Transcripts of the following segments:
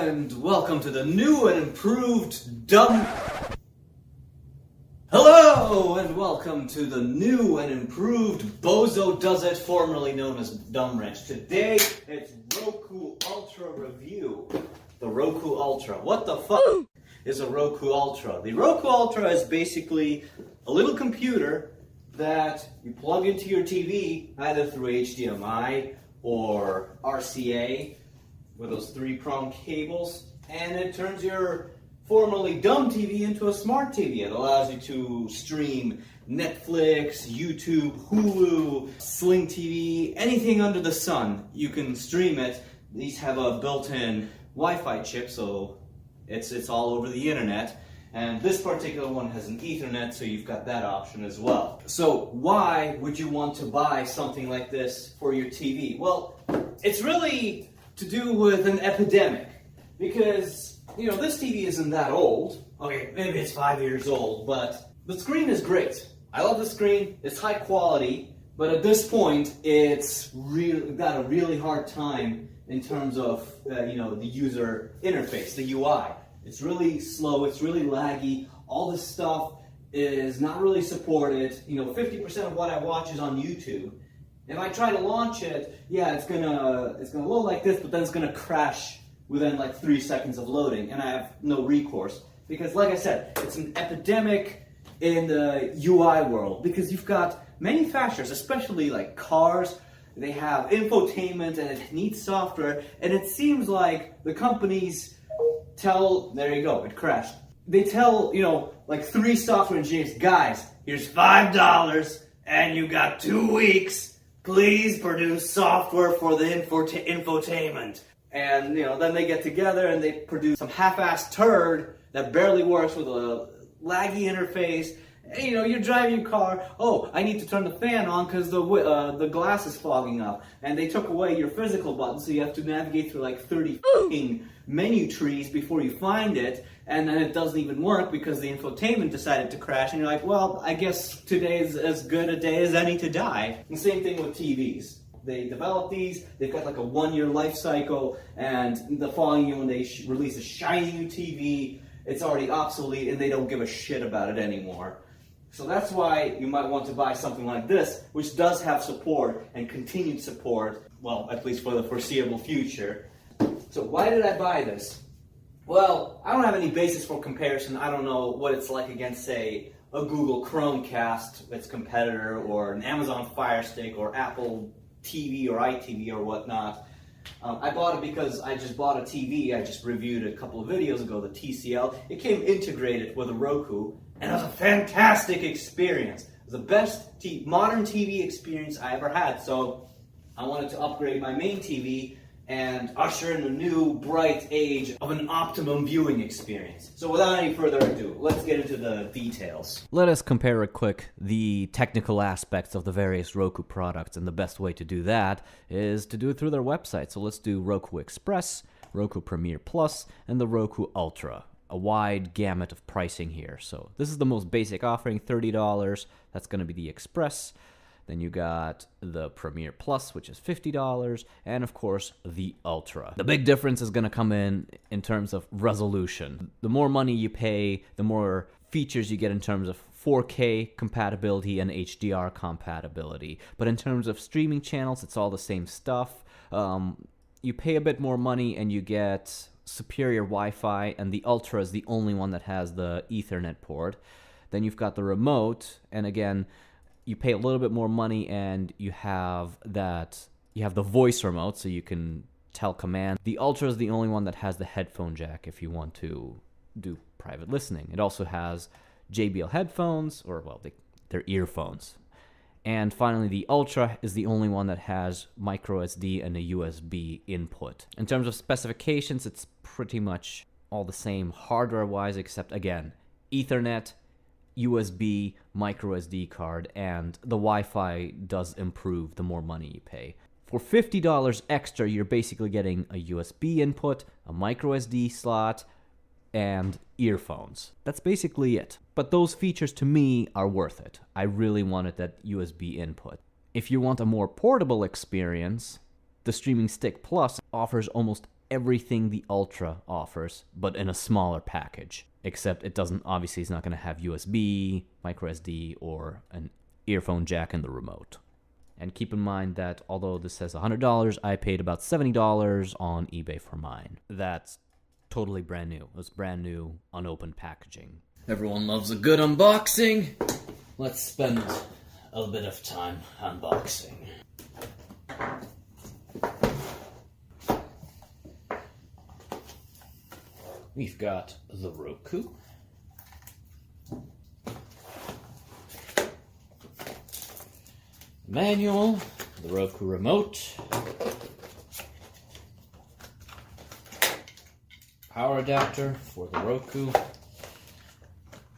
and welcome to the new and improved Hello and welcome to the new and improved Bozodoesit, formerly known as Dumb Wrench. Today it's Roku Ultra review. The Roku Ultra. What the fuck is a Roku Ultra? The Roku Ultra is basically a little computer that you plug into your TV either through HDMI or RCA with those three-prong cables, and it turns your formerly dumb TV into a smart TV. It allows you to stream Netflix, YouTube, Hulu, Sling TV, anything under the sun. You can stream it. These have a built-in Wi-Fi chip, so it's all over the internet. And this particular one has an Ethernet, so you've got that option as well. So why would you want to buy something like this for your TV? Well, it's really to do with an epidemic, because this TV isn't that old. Okay, maybe it's 5 years old, but the screen is great. I love the screen. It's high quality, but at this point, it's got a really hard time in terms of the user interface, the UI. It's really slow. It's really laggy. All this stuff is not really supported. 50% of what I watch is on YouTube. If I try to launch it, yeah, it's gonna load like this, but then it's gonna crash within like 3 seconds of loading, and I have no recourse. Because like I said, it's an epidemic in the UI world, because you've got manufacturers, especially like cars, they have infotainment and it needs software, and it seems like the companies there you go, it crashed. They tell, like 3 software engineers, guys, here's $5 and you got 2 weeks. Please produce software for the infotainment. And, then they get together and they produce some half-assed turd that barely works with a laggy interface. And, you're driving your car. Oh, I need to turn the fan on because the glass is fogging up. And they took away your physical button, so you have to navigate through like 30 f***ing menu trees before you find it. And then it doesn't even work because the infotainment decided to crash. And you're like, well, I guess today's as good a day as any to die. And same thing with TVs. They develop these, they've got like a 1-year life cycle, and the following year when they release a shiny new TV, it's already obsolete and they don't give a shit about it anymore. So that's why you might want to buy something like this, which does have support and continued support, well, at least for the foreseeable future. So why did I buy this? Well, I don't have any basis for comparison. I don't know what it's like against, say, a Google Chromecast, its competitor, or an Amazon Fire Stick, or Apple TV or iTV or whatnot. I bought it because I just bought a TV. I just reviewed a couple of videos ago, the TCL. It came integrated with a Roku, and it was a fantastic experience. It was the best modern TV experience I ever had, so I wanted to upgrade my main TV and usher in a new, bright age of an optimum viewing experience. So without any further ado, let's get into the details. Let us compare the technical aspects of the various Roku products, and the best way to do that is to do it through their website. So let's do Roku Express, Roku Premiere Plus, and the Roku Ultra. A wide gamut of pricing here. So this is the most basic offering, $30. That's going to be the Express. Then you got the Premiere Plus, which is $50, and of course, the Ultra. The big difference is going to come in terms of resolution. The more money you pay, the more features you get in terms of 4K compatibility and HDR compatibility. But in terms of streaming channels, it's all the same stuff. You pay a bit more money and you get superior Wi-Fi, and the Ultra is the only one that has the Ethernet port. Then you've got the remote, and again, you pay a little bit more money and you have the voice remote, so you can tell commands. The Ultra is the only one that has the headphone jack if you want to do private listening. It also has JBL headphones, or well, they're earphones. And finally, the Ultra is the only one that has micro SD and a USB input. In terms of specifications, it's pretty much all the same hardware-wise, except again, Ethernet, USB, micro SD card, and the Wi-Fi does improve the more money you pay. For $50 extra, you're basically getting a USB input, a micro SD slot, and earphones. That's basically it. But those features to me are worth it. I really wanted that USB input. If you want a more portable experience, the Streaming Stick Plus offers almost everything the Ultra offers, but in a smaller package. Except it doesn't, obviously it's not going to have USB, micro SD, or an earphone jack in the remote. And keep in mind that although this says $100, I paid about $70 on eBay for mine. That's totally brand new. It was brand new, unopened packaging. Everyone loves a good unboxing. Let's spend a bit of time unboxing. We've got the Roku. Manual, the Roku remote, power adapter for the Roku,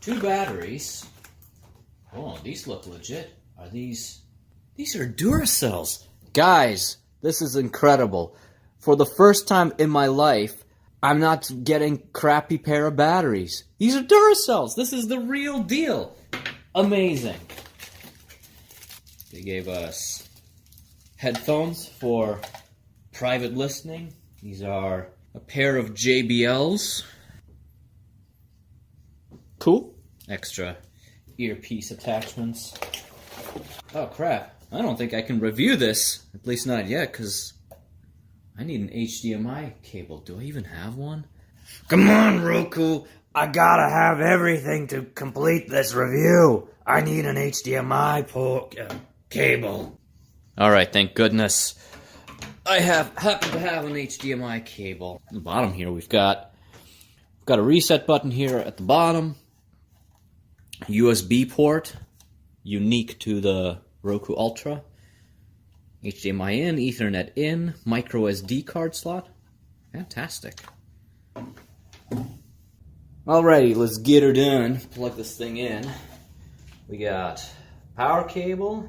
2 batteries. Oh, these look legit. Are these are Duracells. Guys, this is incredible. For the first time in my life, I'm not getting crappy pair of batteries. These are Duracells. This is the real deal. Amazing. They gave us headphones for private listening. These are a pair of JBLs. Cool. Extra earpiece attachments. Oh crap. I don't think I can review this. At least not yet, because I need an HDMI cable. Do I even have one? Come on, Roku. I gotta have everything to complete this review. I need an HDMI cable. Alright, thank goodness. I happen to have an HDMI cable. At the bottom here we've got a reset button here at the bottom. USB port, unique to the Roku Ultra. HDMI in, Ethernet in, micro SD card slot. Fantastic. Alrighty, let's get her done. Plug this thing in. We got power cable,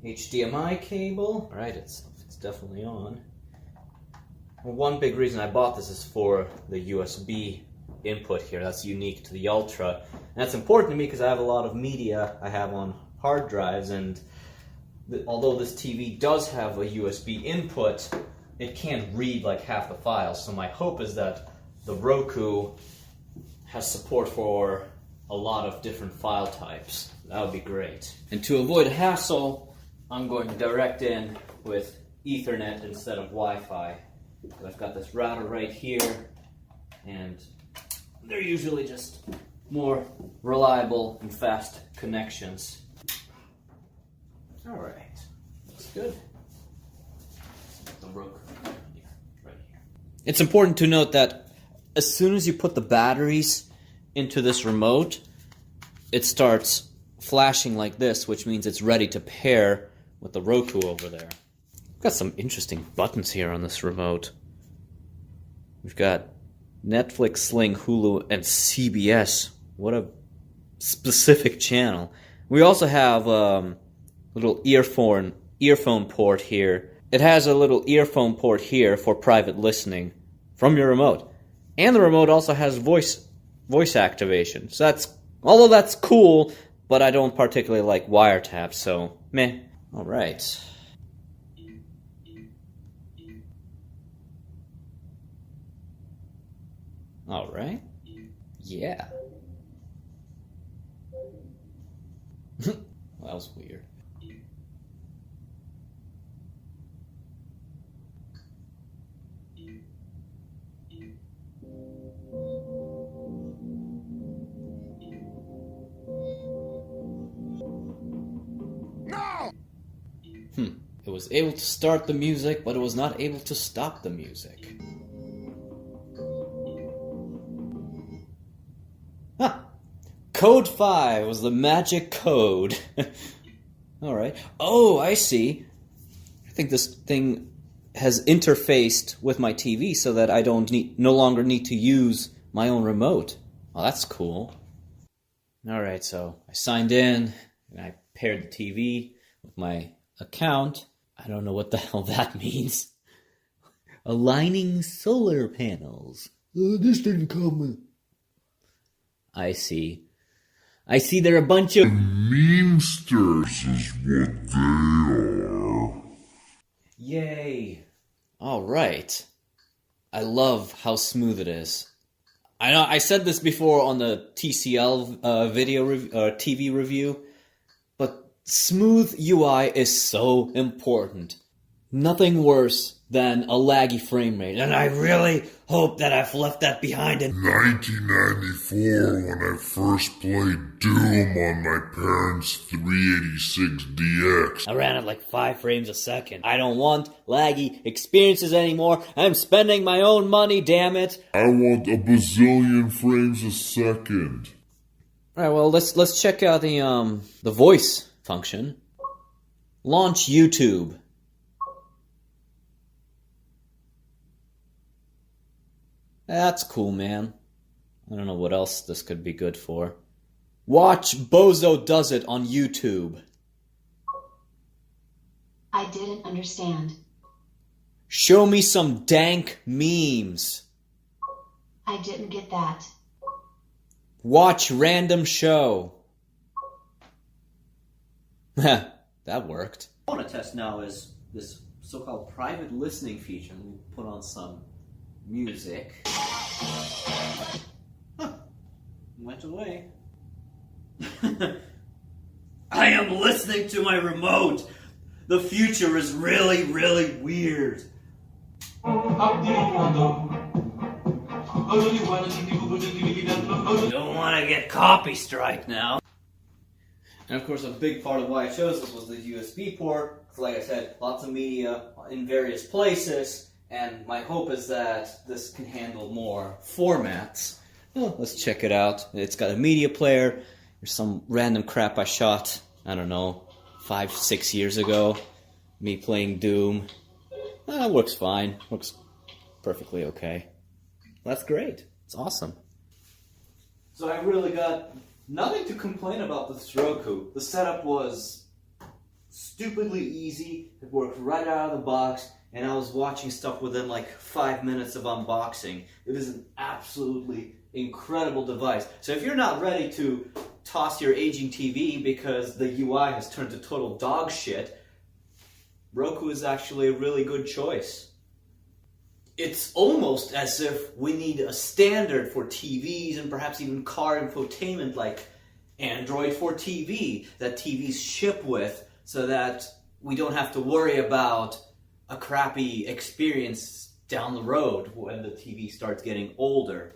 HDMI cable. Alright, it's definitely on. Well, one big reason I bought this is for the USB input here. That's unique to the Ultra. And that's important to me because I have a lot of media I have on hard drives, and although this TV does have a USB input, it can't read like half the files. So my hope is that the Roku has support for a lot of different file types. That would be great. And to avoid hassle, I'm going direct in with Ethernet instead of Wi-Fi. I've got this router right here, and they're usually just more reliable and fast connections. Alright, looks good. The Roku right here. It's important to note that as soon as you put the batteries into this remote, it starts flashing like this, which means it's ready to pair with the Roku over there. We've got some interesting buttons here on this remote. We've got Netflix, Sling, Hulu, and CBS. What a specific channel. We also have little earphone port here. It has a little earphone port here for private listening from your remote. And the remote also has voice activation. So although that's cool, but I don't particularly like wiretaps, so meh. Alright. Alright. Yeah. That was weird. It was able to start the music, but it was not able to stop the music. Huh. Code 5 was the magic code. Alright. Oh, I see. I think this thing has interfaced with my TV so that I no longer need to use my own remote. Well, that's cool. Alright, so I signed in, and I paired the TV with my account. I don't know what the hell that means. Aligning solar panels. This didn't come with... I see. I see they're a bunch of... Memesters is what they are. Yay. Alright. I love how smooth it is. I know I said this before on the TCL TV review, but smooth UI is so important. Nothing worse than a laggy frame rate, and I really hope that I've left that behind in 1994 when I first played Doom on my parents' 386DX. I ran at like 5 frames a second. I don't want laggy experiences anymore. I'm spending my own money, damn it. I want a bazillion frames a second. Alright, well let's check out the voice function. Launch YouTube. That's cool, man. I don't know what else this could be good for. Watch Bozo Does It on YouTube. I didn't understand. Show me some dank memes. I didn't get that. Watch random show. That worked. What I want to test now is this so-called private listening feature. Let me put on some music. Huh. Went away. I am listening to my remote. The future is really, really weird. Don't want to get copy strike now. And of course, a big part of why I chose this was the USB port. Because like I said, lots of media in various places. And my hope is that this can handle more formats. Well, let's check it out. It's got a media player. There's some random crap I shot, I don't know, 5-6 years ago. Me playing Doom. Works fine. Works perfectly okay. That's great. It's awesome. So I really got nothing to complain about this Roku. The setup was stupidly easy. It worked right out of the box. And I was watching stuff within like 5 minutes of unboxing. It is an absolutely incredible device. So if you're not ready to toss your aging TV because the UI has turned to total dog shit, Roku is actually a really good choice. It's almost as if we need a standard for TVs and perhaps even car infotainment like Android for TV that TVs ship with so that we don't have to worry about a crappy experience down the road when the TV starts getting older.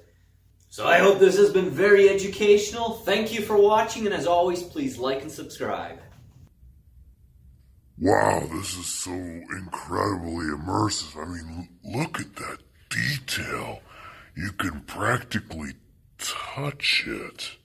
So I hope this has been very educational. Thank you for watching, and as always, please like and subscribe. Wow, this is so incredibly immersive. I mean, look at that detail. You can practically touch it.